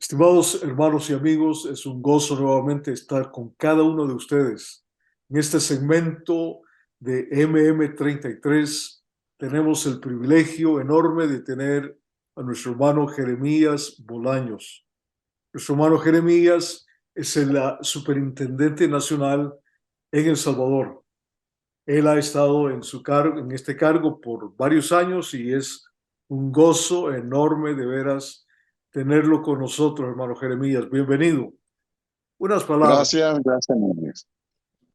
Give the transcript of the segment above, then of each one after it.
Estimados hermanos y amigos, es un gozo nuevamente estar con cada uno de ustedes. En este segmento de MM33 tenemos el privilegio enorme de tener a nuestro hermano Jeremías Bolaños. Nuestro hermano Jeremías es el superintendente nacional en El Salvador. Él ha estado en su cargo, en este cargo por varios años y es un gozo enorme de veras tenerlo con nosotros, hermano Jeremías. Bienvenido. Unas palabras. Gracias, Núñez.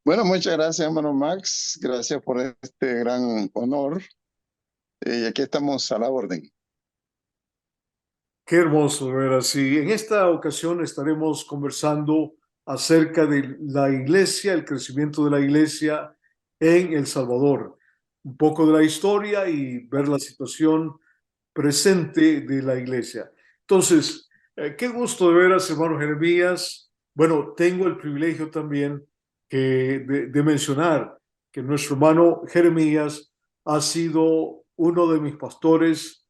Bueno, muchas gracias, hermano Max. Gracias por este gran honor. Y aquí estamos a la orden. Qué hermoso, de veras. Y en esta ocasión estaremos conversando acerca de la iglesia, el crecimiento de la iglesia en El Salvador. Un poco de la historia y ver la situación presente de la iglesia. Entonces, qué gusto de veras, hermano Jeremías. Bueno, tengo el privilegio también de mencionar que nuestro hermano Jeremías ha sido uno de mis pastores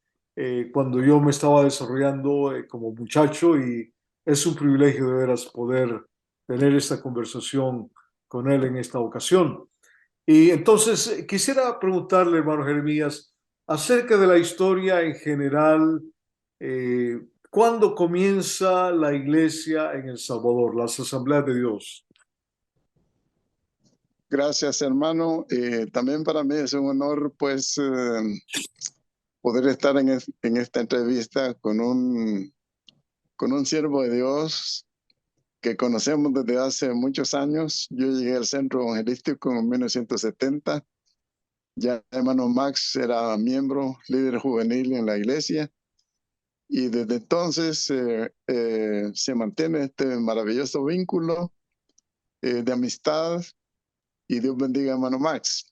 cuando yo me estaba desarrollando como muchacho y es un privilegio de veras poder tener esta conversación con él en esta ocasión. Y entonces quisiera preguntarle, hermano Jeremías, acerca de la historia en general, ¿cuándo comienza la iglesia en El Salvador, las asambleas de Dios? Gracias, hermano. También para mí es un honor, pues, poder estar en esta entrevista con un siervo de Dios que conocemos desde hace muchos años. Yo llegué al centro evangelístico en 1970. Ya hermano Max era miembro, líder juvenil en la iglesia. Y desde entonces se mantiene este maravilloso vínculo de amistad y Dios bendiga a hermano Max.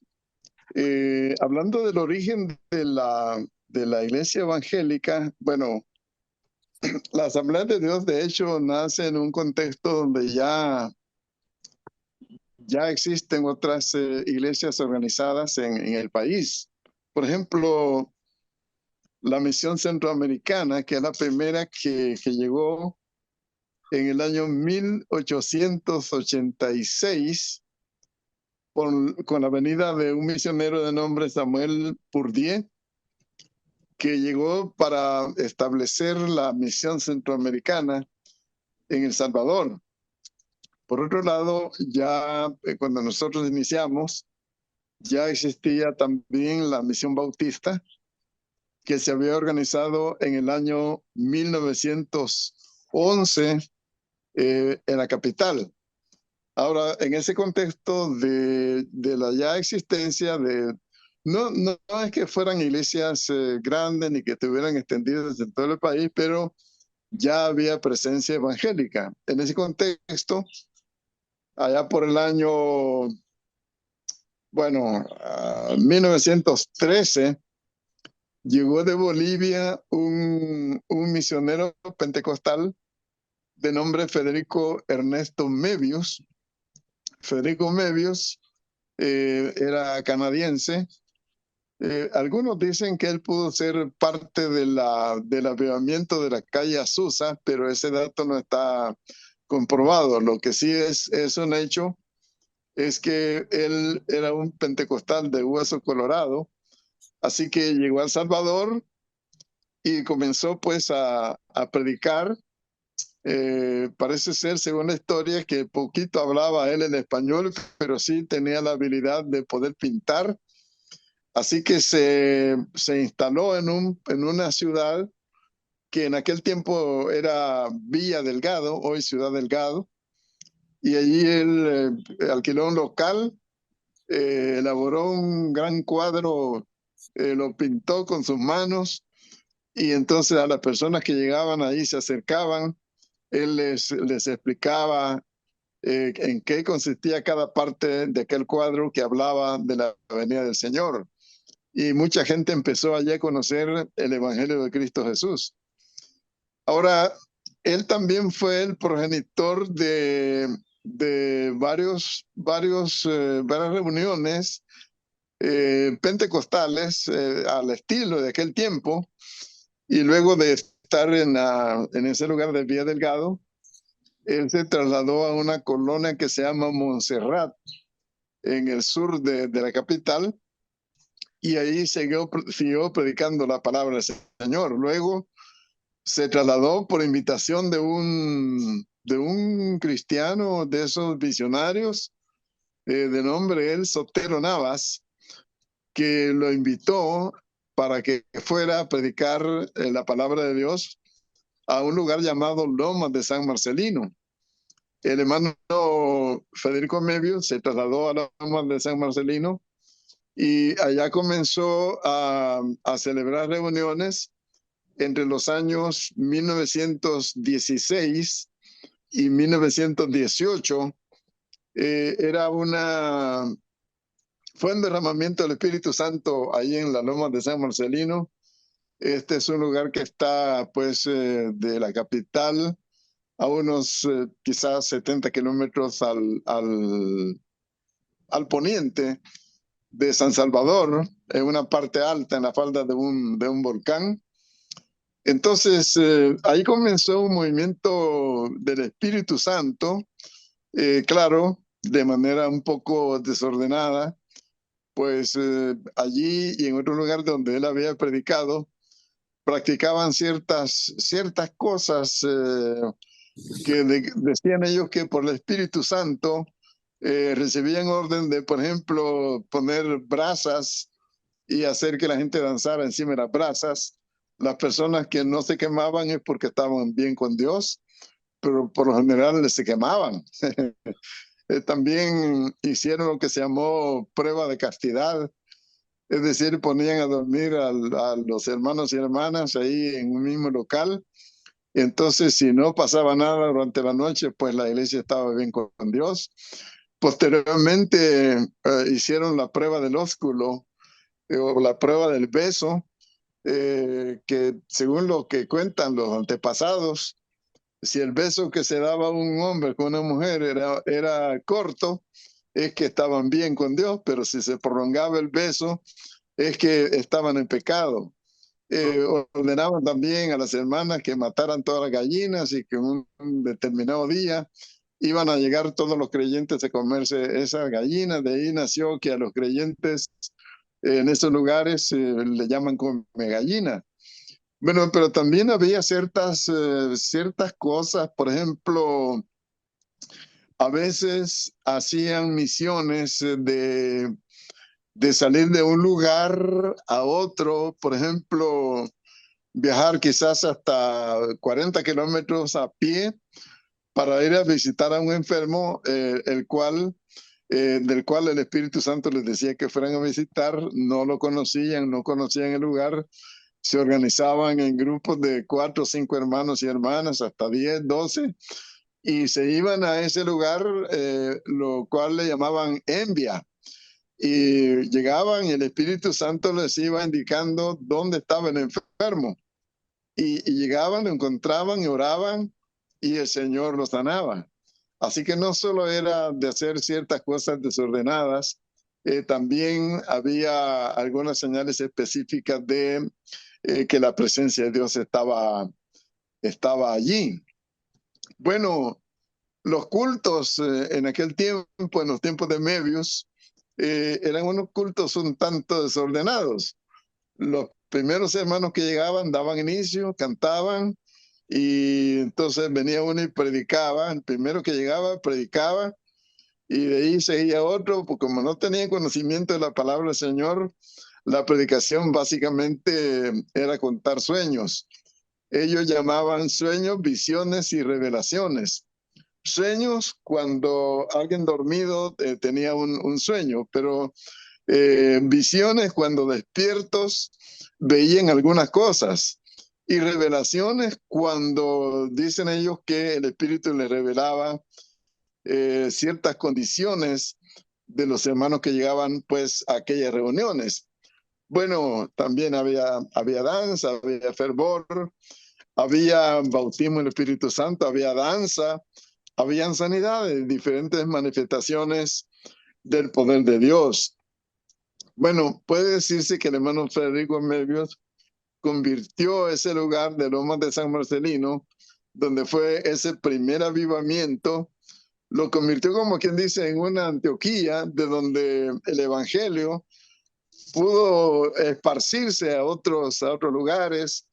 Hablando del origen de la iglesia evangélica, bueno, la Asamblea de Dios de hecho nace en un contexto donde ya existen otras iglesias organizadas en el país. Por ejemplo, la Misión Centroamericana, que es la primera que llegó en el año 1886 con la venida de un misionero de nombre Samuel Purdieu, que llegó para establecer la misión centroamericana en El Salvador. Por otro lado, ya cuando nosotros iniciamos, ya existía también la misión bautista, que se había organizado en el año 1911 en la capital. Ahora, en ese contexto de la ya existencia no es que fueran iglesias grandes ni que estuvieran extendidas en todo el país, pero ya había presencia evangélica. En ese contexto, allá por el año, bueno, 1913, llegó de Bolivia un misionero pentecostal de nombre Federico Ernesto Mevius. Federico Mevius era canadiense. Algunos dicen que él pudo ser parte del avivamiento de la calle Azusa, pero ese dato no está comprobado. Lo que sí es un hecho es que él era un pentecostal de Hueso Colorado, así que llegó a El Salvador y comenzó pues a predicar. Parece ser, según la historia, que poquito hablaba él en español, pero sí tenía la habilidad de poder pintar. Así que se instaló en una ciudad que en aquel tiempo era Villa Delgado, hoy Ciudad Delgado, y allí él alquiló un local, elaboró un gran cuadro, lo pintó con sus manos, y entonces a las personas que llegaban ahí se acercaban, él les explicaba en qué consistía cada parte de aquel cuadro que hablaba de la venida del Señor. Y mucha gente empezó allí a conocer el Evangelio de Cristo Jesús. Ahora, él también fue el progenitor de varias reuniones pentecostales al estilo de aquel tiempo. Y luego de estar en ese lugar de Vía Delgado, él se trasladó a una colonia que se llama Montserrat, en el sur de la capital, y ahí siguió predicando la palabra del Señor. Luego se trasladó por invitación de un cristiano de esos visionarios, de nombre él Sotero Navas, que lo invitó para que fuera a predicar la palabra de Dios a un lugar llamado Lomas de San Marcelino. El hermano Federico Mevio se trasladó a Lomas de San Marcelino y allá comenzó a celebrar reuniones entre los años 1916 y 1918. Fue un derramamiento del Espíritu Santo ahí en la Loma de San Marcelino. Este es un lugar que está, pues, de la capital a unos quizás 70 kilómetros al poniente de San Salvador, en una parte alta, en la falda de un volcán. Entonces, ahí comenzó un movimiento del Espíritu Santo, claro, de manera un poco desordenada, pues allí y en otro lugar donde él había predicado, practicaban ciertas cosas que decían ellos que por el Espíritu Santo recibían orden de, por ejemplo, poner brasas y hacer que la gente danzara encima de las brasas. Las personas que no se quemaban es porque estaban bien con Dios, pero por lo general se quemaban. También hicieron lo que se llamó prueba de castidad, es decir, ponían a dormir a los hermanos y hermanas ahí en un mismo local. Entonces, si no pasaba nada durante la noche, pues la iglesia estaba bien con Dios. Posteriormente hicieron la prueba del ósculo o la prueba del beso, que según lo que cuentan los antepasados, si el beso que se daba un hombre con una mujer era corto, es que estaban bien con Dios, pero si se prolongaba el beso, es que estaban en pecado. Ordenaban también a las hermanas que mataran todas las gallinas y que en un determinado día iban a llegar todos los creyentes a comerse esas gallinas. De ahí nació que a los creyentes en esos lugares le llaman come gallina. Bueno, pero también había ciertas cosas, por ejemplo, a veces hacían misiones de salir de un lugar a otro, por ejemplo, viajar quizás hasta 40 kilómetros a pie para ir a visitar a un enfermo, del cual el Espíritu Santo les decía que fueran a visitar, no lo conocían, no conocían el lugar, se organizaban en grupos de 4 o 5 hermanos y hermanas, hasta 10, 12, y se iban a ese lugar, lo cual le llamaban envia. Y llegaban y el Espíritu Santo les iba indicando dónde estaba el enfermo. Y llegaban, lo encontraban y oraban y el Señor los sanaba. Así que no solo era de hacer ciertas cosas desordenadas, también había algunas señales específicas de que la presencia de Dios estaba allí. Bueno, los cultos en aquel tiempo, en los tiempos de Mebius, eran unos cultos un tanto desordenados. Los primeros hermanos que llegaban daban inicio, cantaban, y entonces venía uno y predicaba. El primero que llegaba predicaba, y de ahí seguía otro, porque como no tenían conocimiento de la palabra del Señor, la predicación básicamente era contar sueños. Ellos llamaban sueños, visiones y revelaciones. Sueños cuando alguien dormido tenía un sueño, pero visiones cuando despiertos veían algunas cosas, y revelaciones cuando dicen ellos que el Espíritu les revelaba ciertas condiciones de los hermanos que llegaban pues a aquellas reuniones. Bueno, también había danza, había fervor, había bautismo en el Espíritu Santo, había danza, habían sanidades, diferentes manifestaciones del poder de Dios. Bueno, puede decirse que el hermano Federico Mebius convirtió ese lugar de Lomas de San Marcelino, donde fue ese primer avivamiento, lo convirtió, como quien dice, en una Antioquía, de donde el evangelio pudo esparcirse a otros lugares,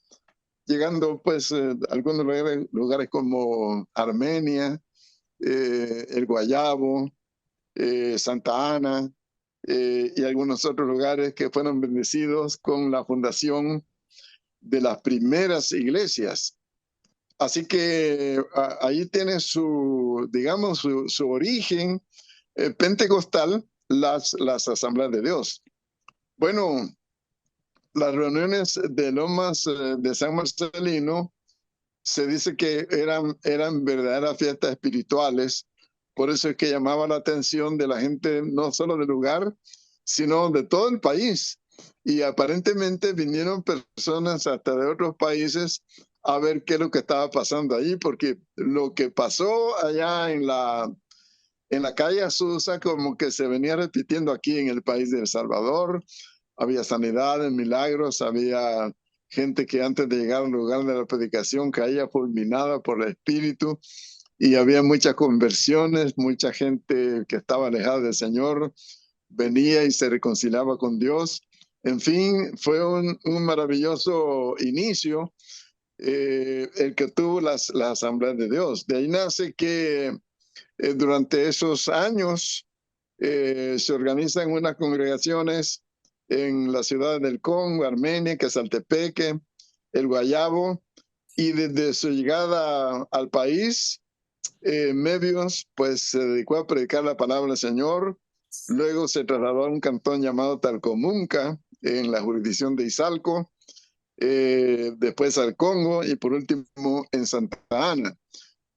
llegando pues a algunos lugares como Armenia, el Guayabo, Santa Ana, y algunos otros lugares que fueron bendecidos con la fundación de las primeras iglesias. Así que ahí tiene su, digamos, su origen pentecostal, las asambleas de Dios. Bueno, las reuniones de Lomas de San Marcelino se dice que eran verdaderas fiestas espirituales. Por eso es que llamaba la atención de la gente, no solo del lugar, sino de todo el país. Y aparentemente vinieron personas hasta de otros países a ver qué es lo que estaba pasando allí, porque lo que pasó allá en la calle Azusa como que se venía repitiendo aquí en el país de El Salvador. Había sanidades, milagros, había gente que antes de llegar al lugar de la predicación caía fulminada por el Espíritu, y había muchas conversiones, mucha gente que estaba alejada del Señor venía y se reconciliaba con Dios. En fin, fue un maravilloso inicio el que tuvo las asambleas de Dios. De ahí nace que durante esos años se organizan unas congregaciones en la ciudad del Congo, Armenia, Quezaltepeque, el Guayabo, y desde su llegada al país, Mebius pues se dedicó a predicar la palabra del Señor. Luego se trasladó a un cantón llamado Talcomunca, en la jurisdicción de Izalco, después al Congo y por último en Santa Ana.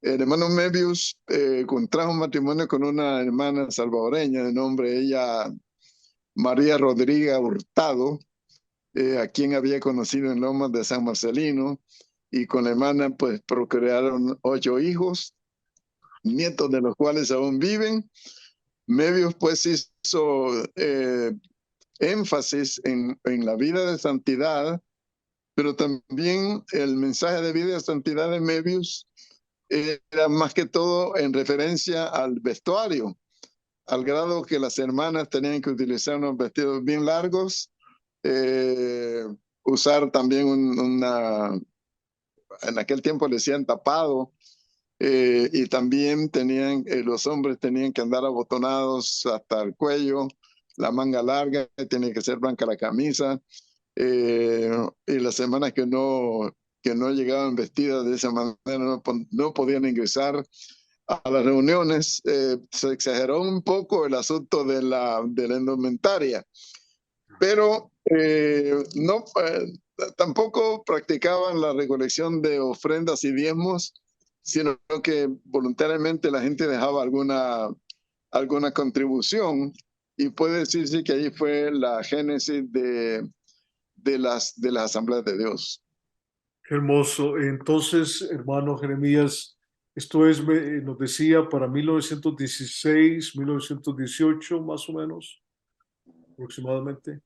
El hermano Mebius contrajo un matrimonio con una hermana salvadoreña de nombre ella María Rodríguez Hurtado, a quien había conocido en Lomas de San Marcelino, y con la hermana pues procrearon 8 hijos, nietos de los cuales aún viven. Mebius pues hizo énfasis en la vida de santidad, pero también el mensaje de vida de santidad de Mebius era más que todo en referencia al vestuario, al grado que las hermanas tenían que utilizar unos vestidos bien largos, usar también en aquel tiempo le decían tapado, y también los hombres tenían que andar abotonados hasta el cuello, la manga larga, tenía que ser blanca la camisa, y las hermanas que no llegaban vestidas de esa manera no podían ingresar a las reuniones. Se exageró un poco el asunto de la indumentaria, pero no, tampoco practicaban la recolección de ofrendas y diezmos, sino que voluntariamente la gente dejaba alguna contribución, y puede decirse que ahí fue la génesis de las asambleas de Dios. Qué hermoso. Entonces, hermano Jeremías, esto es, nos decía, para 1916, 1918, más o menos, aproximadamente.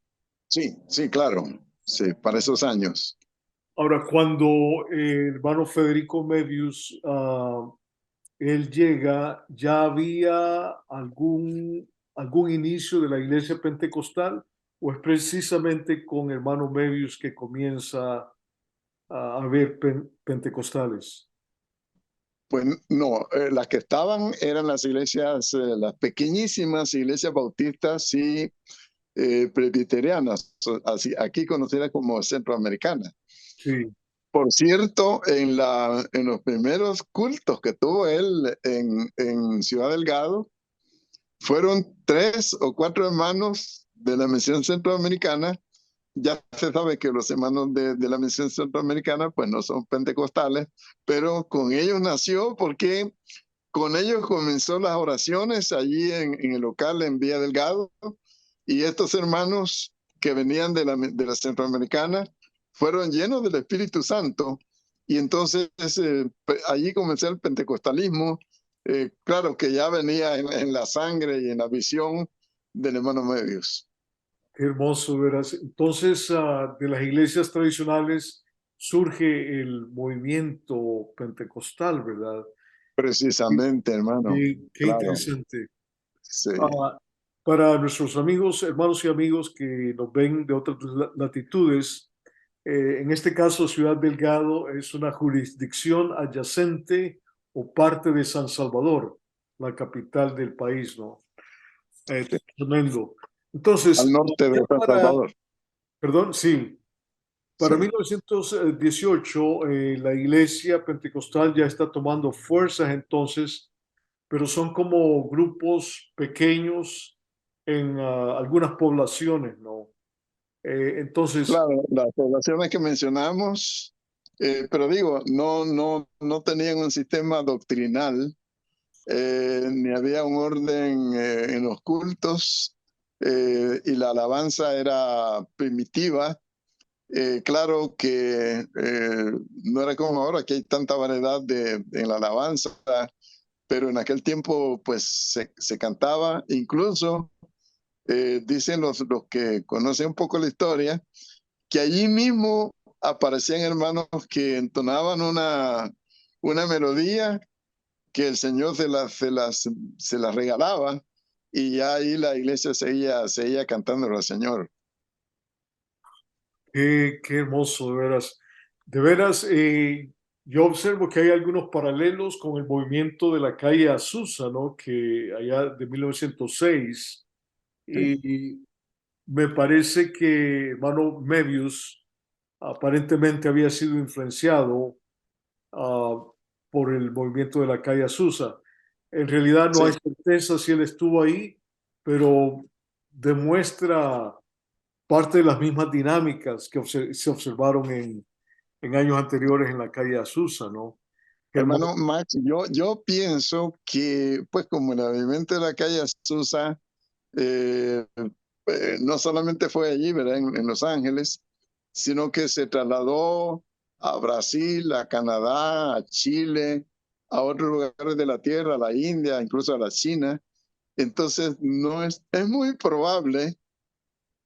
Sí, sí, claro, sí, para esos años. Ahora, cuando el hermano Federico Mebius, él llega, ¿ya había algún inicio de la iglesia pentecostal o es precisamente con hermano Mebius que comienza a haber pentecostales? Pues no, las que estaban eran las iglesias, las pequeñísimas iglesias bautistas y presbiterianas, así, aquí conocidas como centroamericanas. Sí. Por cierto, en los primeros cultos que tuvo él en Ciudad Delgado, fueron 3 o 4 hermanos de la misión centroamericana. Ya se sabe que los hermanos de la misión centroamericana pues no son pentecostales, pero con ellos nació porque con ellos comenzó las oraciones allí en el local en Vía Delgado, y estos hermanos que venían de la centroamericana fueron llenos del Espíritu Santo, y entonces allí comenzó el pentecostalismo, claro que ya venía en la sangre y en la visión del hermano Mebius. Qué hermoso, verás. Entonces, de las iglesias tradicionales surge el movimiento pentecostal, ¿verdad? Qué, Precisamente, hermano. qué Claro, interesante. sí. Ah, para nuestros amigos, hermanos y amigos que nos ven de otras latitudes, en este caso Ciudad Delgado es una jurisdicción adyacente o parte de San Salvador, la capital del país, ¿no? Sí. Tremendo. Al Entonces, norte ya de San para, Salvador. perdón, sí, Sí. para 1918 la iglesia pentecostal ya está tomando fuerzas entonces, pero son como grupos pequeños en algunas poblaciones, ¿no? Entonces, Claro, las poblaciones que mencionamos, pero digo, no tenían un sistema doctrinal, ni había un orden en los cultos, y la alabanza era primitiva. Claro que no era como ahora que hay tanta variedad en la alabanza, pero en aquel tiempo pues se cantaba, incluso dicen los que conocen un poco la historia, que allí mismo aparecían hermanos que entonaban una melodía que el Señor se las regalaba, y ya ahí la iglesia seguía cantándolo al Señor. qué hermoso, de veras. De veras, yo observo que hay algunos paralelos con el movimiento de la calle Azusa, ¿no? Que allá de 1906, Sí. y me parece que hermano Mebius aparentemente había sido influenciado ah, por el movimiento de la calle Azusa. En realidad no hay Sí, certeza si él estuvo ahí, pero demuestra parte de las mismas dinámicas que se observaron en años anteriores en la calle Azusa, ¿no? Qué hermoso. hermano Max, yo pienso que, pues como el avivamiento de la calle Azusa, eh, no solamente fue allí, ¿verdad? En Los Ángeles, sino que se trasladó a Brasil, a Canadá, a Chile, a otros lugares de la tierra, a la India, incluso a la China. Entonces, no es muy probable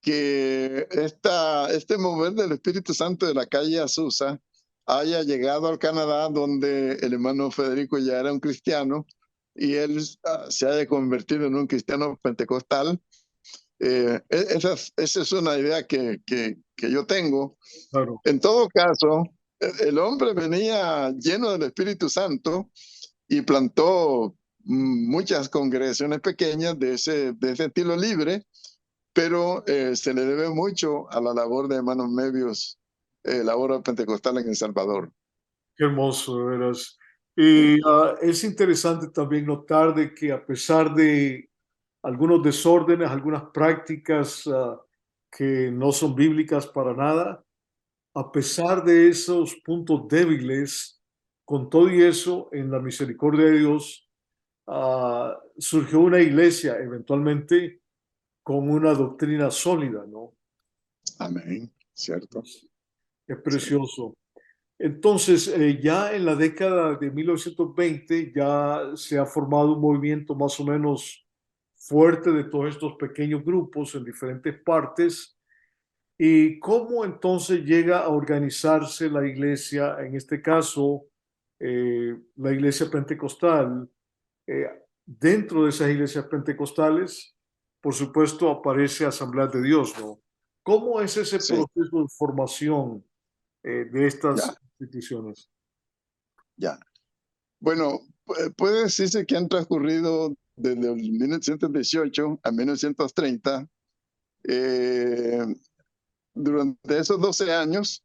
que este mover del Espíritu Santo de la calle Azusa haya llegado al Canadá, donde el hermano Federico ya era un cristiano y él se haya convertido en un cristiano pentecostal. Esa es una idea que yo tengo. Claro, En todo caso, el hombre venía lleno del Espíritu Santo y plantó muchas congregaciones pequeñas de ese estilo libre, pero se le debe mucho a la labor de hermanos Medios, la obra pentecostal en El Salvador. qué hermoso, de veras. Y es interesante también notar de que a pesar de algunos desórdenes, algunas prácticas que no son bíblicas para nada, a pesar de esos puntos débiles, con todo y eso, en la misericordia de Dios, surgió una iglesia eventualmente con una doctrina sólida, ¿no? Amén, ¿cierto? Es Sí, precioso. Entonces, ya en la década de 1920 ya se ha formado un movimiento más o menos fuerte de todos estos pequeños grupos en diferentes partes. ¿Y cómo entonces llega a organizarse la iglesia, en este caso, la iglesia pentecostal? Eh, Dentro de esas iglesias pentecostales, por supuesto, aparece Asamblea de Dios, ¿no? ¿Cómo es ese sí, proceso de formación de estas ya, instituciones? ya. Bueno, puede decirse que han transcurrido desde el 1918 a 1930. eh, Durante esos 12 años,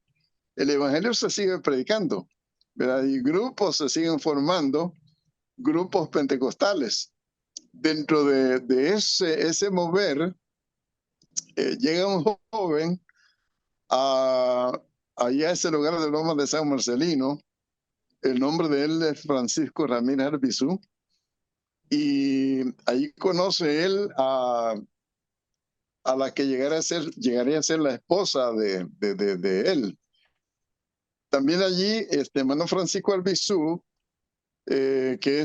el Evangelio se sigue predicando, ¿verdad? Y grupos se siguen formando, grupos pentecostales. Dentro de ese mover, llega un joven a, allá a ese lugar de Lomas de San Marcelino. El nombre de él es Francisco Ramírez Arbizú, y ahí conoce él a la que llegaría a ser la esposa de él. También allí, este hermano Francisco Arbizú, que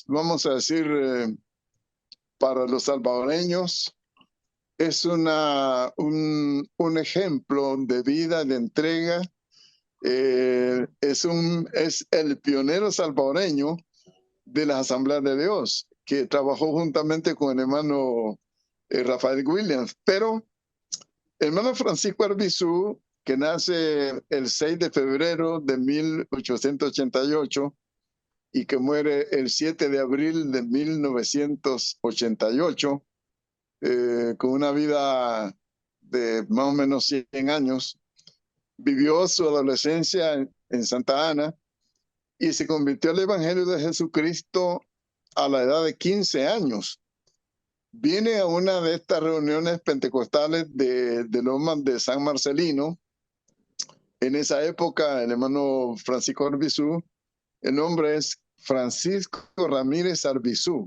vamos a decir, para los salvadoreños, es un ejemplo de vida, de entrega. Es el pionero salvadoreño de las Asambleas de Dios, que trabajó juntamente con el hermano Rafael Williams. Pero el hermano Francisco Arbizu, que nace el 6 de febrero de 1888 y que muere el 7 de abril de 1988, con una vida de más o menos 100 años, vivió su adolescencia en Santa Ana y se convirtió al Evangelio de Jesucristo a la edad de 15 años. Viene a una de estas reuniones pentecostales de Lomas de San Marcelino. En esa época, el hermano Francisco Arbizu, el nombre es Francisco Ramírez Arbizu.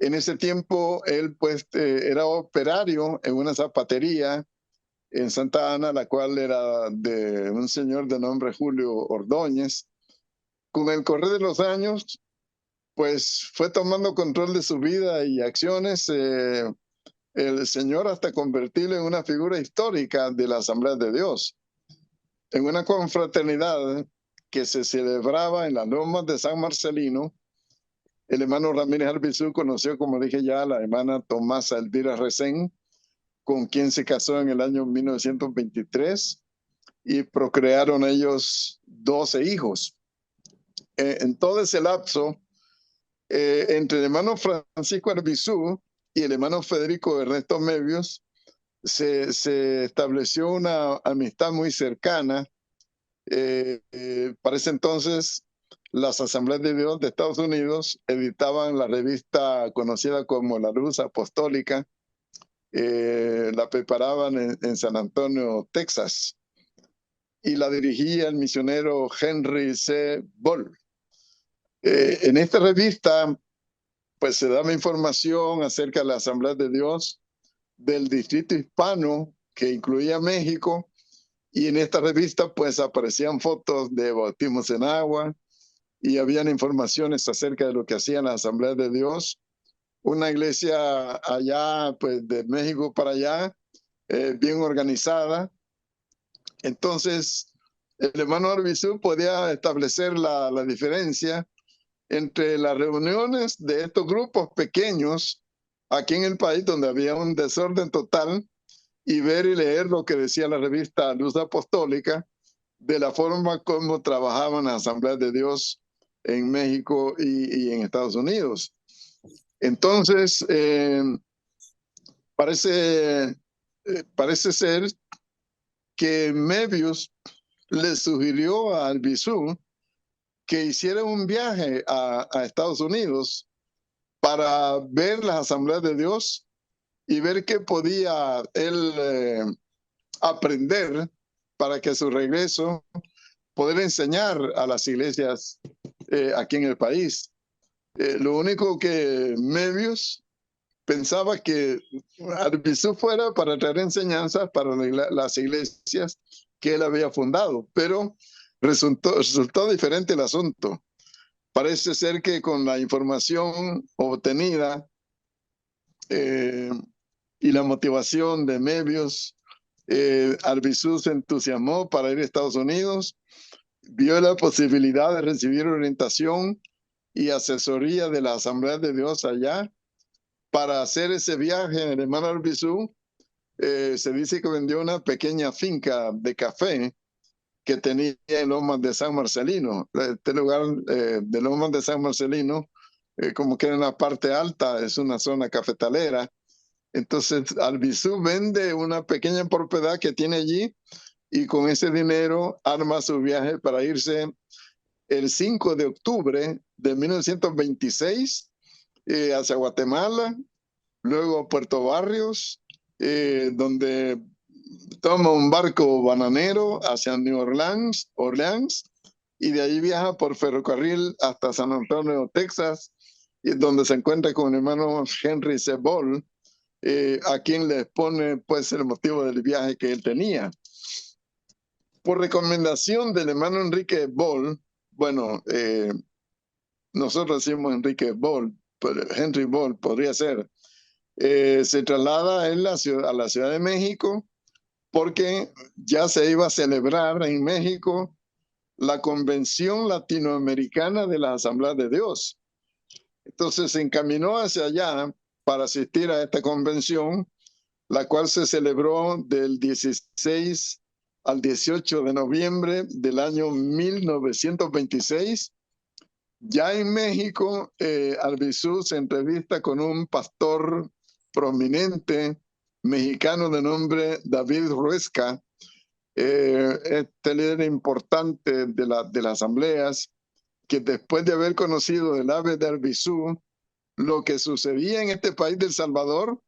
En ese tiempo, él pues era operario en una zapatería en Santa Ana, la cual era de un señor de nombre Julio Ordóñez. Con el correr de los años, pues fue tomando control de su vida y acciones, el Señor hasta convertirlo en una figura histórica de la Asamblea de Dios. En una confraternidad que se celebraba en las Lomas de San Marcelino, el hermano Ramírez Arbizu conoció, como dije ya, a la hermana Tomasa Elvira Recén, con quien se casó en el año 1923 y procrearon ellos 12 hijos. En todo ese lapso, entre el hermano Francisco Arbizu y el hermano Federico Ernesto Mevius, se estableció una amistad muy cercana. Para ese entonces, las Asambleas de Dios de Estados Unidos editaban la revista conocida como La Luz Apostólica. La preparaban en San Antonio, Texas, y la dirigía el misionero Henry C. Ball. En esta revista, pues se daba información acerca de la Asamblea de Dios del distrito hispano que incluía México, y en esta revista pues aparecían fotos de bautismos en agua y habían informaciones acerca de lo que hacían las Asambleas de Dios, una iglesia allá pues de México para allá, bien organizada. Entonces el hermano Arbizu podía establecer la diferencia entre las reuniones de estos grupos pequeños aquí en el país, donde había un desorden total, y ver y leer lo que decía la revista Luz Apostólica, de la forma como trabajaban las Asambleas de Dios en México y en Estados Unidos. Entonces, parece ser que Mevius le sugirió a Arbizu que hiciera un viaje a Estados Unidos para ver las Asambleas de Dios y ver qué podía él aprender para que a su regreso poder enseñar a las iglesias aquí en el país. Lo único que Mevius pensaba que Arbizu fuera para traer enseñanzas para las iglesias que él había fundado, pero resultó diferente el asunto. Parece ser que con la información obtenida y la motivación de Mevius, Arbizu se entusiasmó para ir a Estados Unidos, vio la posibilidad de recibir orientación y asesoría de la Asamblea de Dios allá. Para hacer ese viaje, el hermano Arbizu se dice que vendió una pequeña finca de café que tenía en Lomas de San Marcelino. Este lugar de Lomas de San Marcelino, como queda en la parte alta, es una zona cafetalera. Entonces, Arbizu vende una pequeña propiedad que tiene allí y con ese dinero arma su viaje para irse el 5 de octubre de 1926 hacia Guatemala, luego a Puerto Barrios, donde toma un barco bananero hacia New Orleans, y de ahí viaja por ferrocarril hasta San Antonio, Texas, y donde se encuentra con el hermano Henry C. Ball, a quien le expone pues el motivo del viaje que él tenía. Por recomendación del hermano Enrique Ball, bueno, nosotros decimos Enrique Ball, pero Henry Ball podría ser. Se traslada él a la Ciudad de México porque ya se iba a celebrar en México la Convención Latinoamericana de las Asambleas de Dios. Entonces se encaminó hacia allá para asistir a esta convención, la cual se celebró del 16 al 18 de noviembre del año 1926. Ya en México, Albizu se entrevista con un pastor prominente mexicano de nombre David Ruesca, este líder importante de las asambleas, que después de haber conocido el ave de Albizu, lo que sucedía en este país del Salvador,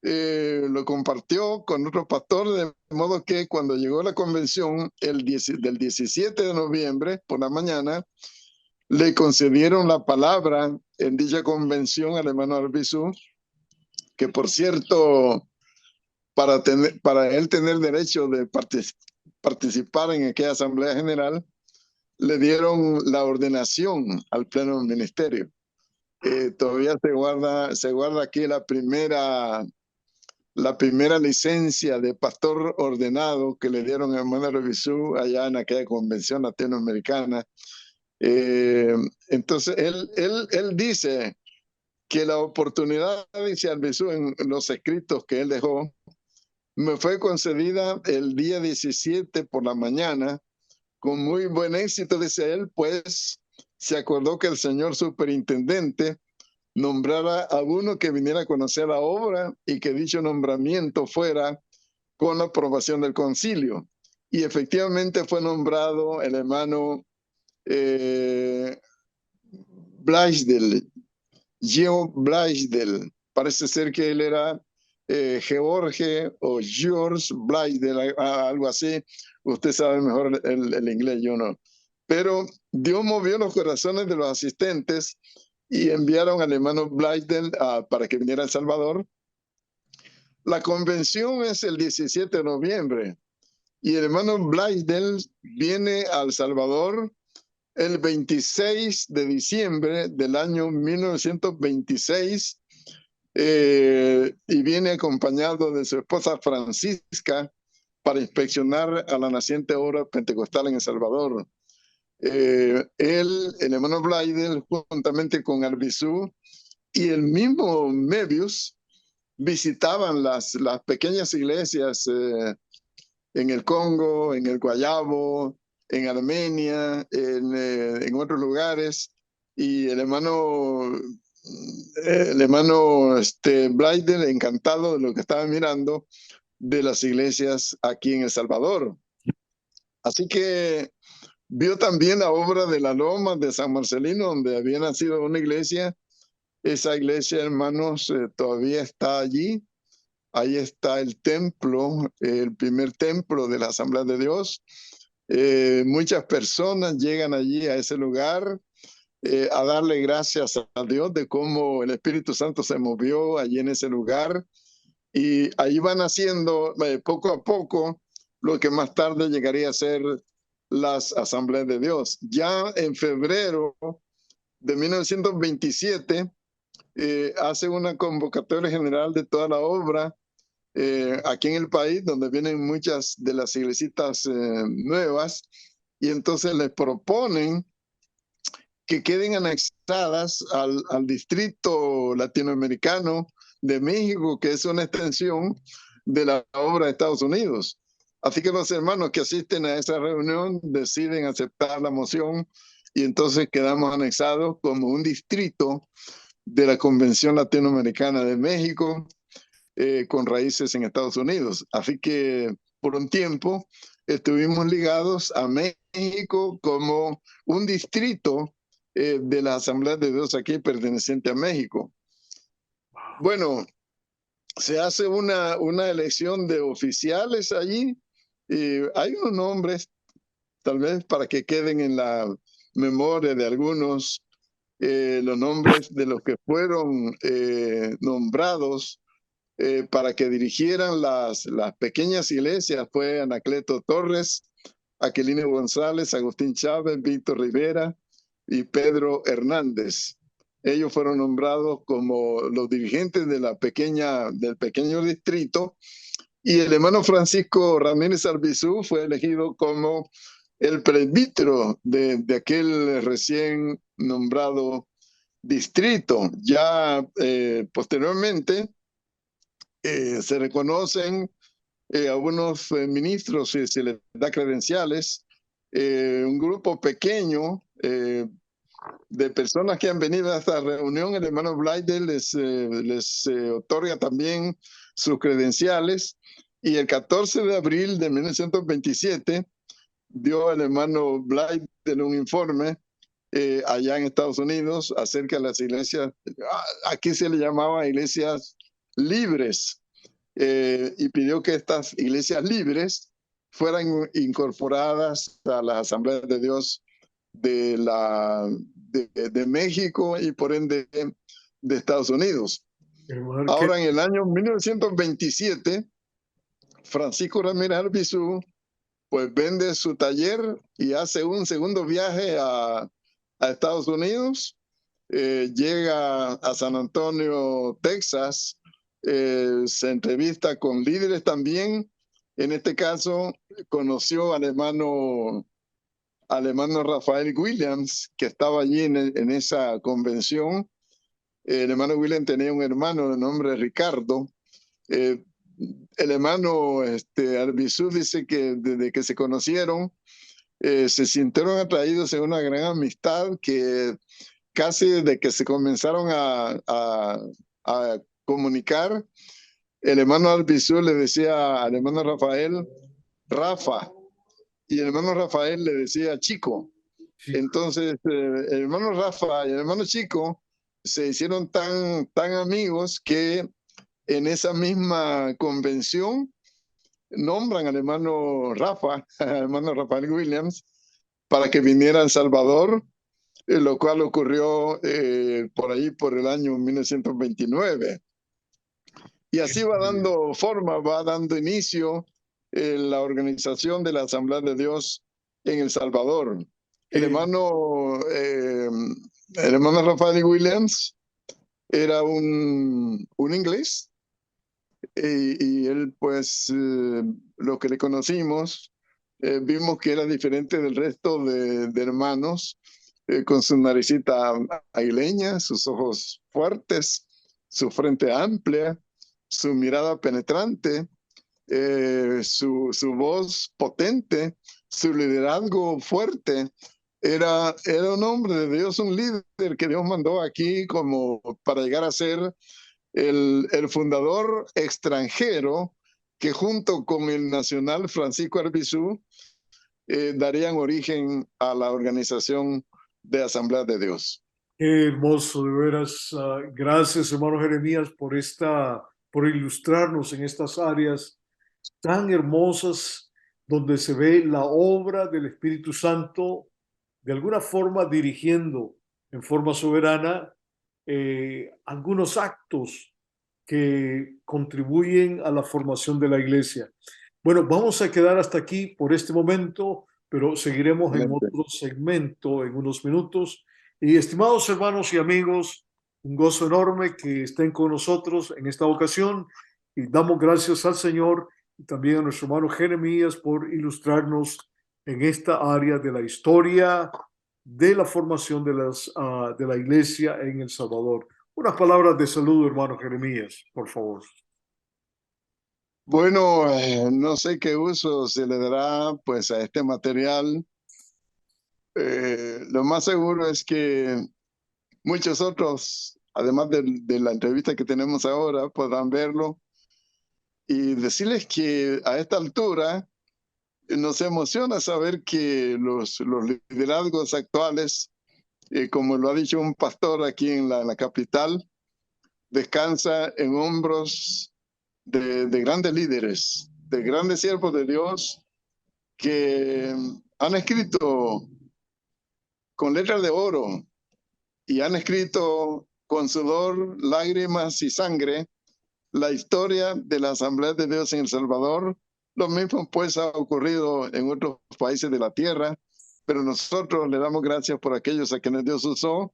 lo compartió con otro pastor, de modo que cuando llegó la convención del 17 de noviembre por la mañana, le concedieron la palabra en dicha convención al hermano Albizu, que por cierto, para él tener derecho de participar en aquella asamblea general, le dieron la ordenación al pleno del ministerio. Todavía se guarda aquí la primera licencia de pastor ordenado que le dieron a hermano Albizu allá en aquella convención latinoamericana. Entonces, él dice que la oportunidad, dice Albizu en los escritos que él dejó, me fue concedida el día 17 por la mañana, con muy buen éxito, dice él, pues se acordó que el señor superintendente nombrara a uno que viniera a conocer la obra y que dicho nombramiento fuera con la aprobación del concilio. Y efectivamente fue nombrado el hermano Blaisdell, Geo Blaisdell. Parece ser que él era George o George Blaisdell, algo así. Usted sabe mejor el inglés, yo no. Pero Dios movió los corazones de los asistentes y enviaron al hermano Blaisdell para que viniera a El Salvador. La convención es el 17 de noviembre y el hermano Blaisdell viene a El Salvador el 26 de diciembre del año 1926 y viene acompañado de su esposa Francisca para inspeccionar a la naciente obra pentecostal en El Salvador. El hermano Blaisdell, juntamente con Albizu y el mismo Mebius, visitaban las pequeñas iglesias en el Congo, en el Guayabo, en Armenia, en otros lugares, y el hermano Blaisdell, encantado de lo que estaba mirando de las iglesias aquí en El Salvador. Así que vio también la obra de la Loma de San Marcelino, donde había nacido una iglesia. Esa iglesia, hermanos, todavía está allí. Ahí está el templo, el primer templo de la Asamblea de Dios. Muchas personas llegan allí a ese lugar a darle gracias a Dios de cómo el Espíritu Santo se movió allí en ese lugar. Y ahí van haciendo poco a poco lo que más tarde llegaría a ser las Asambleas de Dios. Ya en febrero de 1927 hace una convocatoria general de toda la obra aquí en el país, donde vienen muchas de las iglesitas nuevas, y entonces les proponen que queden anexadas al distrito latinoamericano de México, que es una extensión de la obra de Estados Unidos. Así que los hermanos que asisten a esa reunión deciden aceptar la moción y entonces quedamos anexados como un distrito de la Convención Latinoamericana de México, con raíces en Estados Unidos. Así que por un tiempo estuvimos ligados a México como un distrito de la Asamblea de Dios aquí perteneciente a México. Bueno, se hace una elección de oficiales allí. Hay unos nombres, tal vez para que queden en la memoria de algunos, los nombres de los que fueron nombrados para que dirigieran las pequeñas iglesias. Fue Anacleto Torres, Aquilino González, Agustín Chávez, Víctor Rivera y Pedro Hernández. ellos fueron nombrados como los dirigentes de del pequeño distrito, y el hermano Francisco Ramírez Albizu fue elegido como el presbítero de aquel recién nombrado distrito. Ya posteriormente se reconocen algunos ministros, se les da credenciales, un grupo pequeño de personas que han venido a esta reunión. El hermano Blaide les otorga también sus credenciales, y el 14 de abril de 1927 dio el hermano Blaide un informe allá en Estados Unidos acerca de las iglesias, aquí se le llamaba iglesias libres, y pidió que estas iglesias libres fueran incorporadas a las asambleas de Dios de México y por ende de Estados Unidos. Ahora, en el año 1927, Francisco Ramírez Albizu pues vende su taller y hace un segundo viaje a Estados Unidos. Llega a San Antonio, Texas, se entrevista con líderes también. En este caso, conoció al hermano Rafael Williams, que estaba allí en esa convención. El hermano Williams tenía un hermano de nombre Ricardo. El hermano Albizu dice que desde que se conocieron, se sintieron atraídos en una gran amistad, que casi desde que se comenzaron a comunicar, el hermano Albizu le decía al hermano Rafael, Rafa, y el hermano Rafael le decía Chico. Entonces, el hermano Rafa y el hermano Chico se hicieron tan amigos que en esa misma convención nombran al hermano Rafa, al hermano Rafael Williams, para que viniera a El Salvador, lo cual ocurrió por ahí por el año 1929. Y así va dando forma, va dando inicio la organización de la Asamblea de Dios en El Salvador. El hermano Rafael Williams era un inglés, y él, pues, lo que le conocimos, vimos que era diferente del resto de hermanos, con su naricita aguileña, sus ojos fuertes, su frente amplia, su mirada penetrante, su voz potente, su liderazgo fuerte. Era un hombre de Dios, un líder que Dios mandó aquí como para llegar a ser el fundador extranjero que, junto con el nacional Francisco Albizu, darían origen a la organización de Asamblea de Dios. Qué hermoso, de veras. Gracias, hermano Jeremías, por ilustrarnos en estas áreas tan hermosas donde se ve la obra del Espíritu Santo de alguna forma dirigiendo en forma soberana algunos actos que contribuyen a la formación de la iglesia. Bueno, vamos a quedar hasta aquí por este momento, pero seguiremos en otro segmento en unos minutos. Y estimados hermanos y amigos, un gozo enorme que estén con nosotros en esta ocasión, y damos gracias al Señor y también a nuestro hermano Jeremías por ilustrarnos en esta área de la historia de la formación de la iglesia en El Salvador. Unas palabras de saludo, hermano Jeremías, por favor. Bueno, no sé qué uso se le dará pues a este material. Lo más seguro es que muchos otros, además de la entrevista que tenemos ahora, puedan verlo, y decirles que a esta altura nos emociona saber que los liderazgos actuales, como lo ha dicho un pastor aquí en la capital, descansa en hombros de grandes líderes, de grandes siervos de Dios, que han escrito con letras de oro y han escrito con sudor, lágrimas y sangre la historia de la Asamblea de Dios en El Salvador. Lo mismo pues ha ocurrido en otros países de la tierra, pero nosotros le damos gracias por aquellos a quienes Dios usó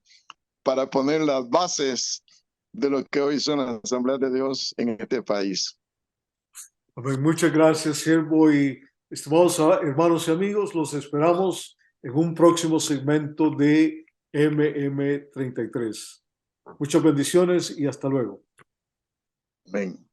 para poner las bases de lo que hoy son las Asambleas de Dios en este país. Amén. Muchas gracias, siervo, y estimados hermanos y amigos, los esperamos en un próximo segmento de MM33. Muchas bendiciones y hasta luego. Amén.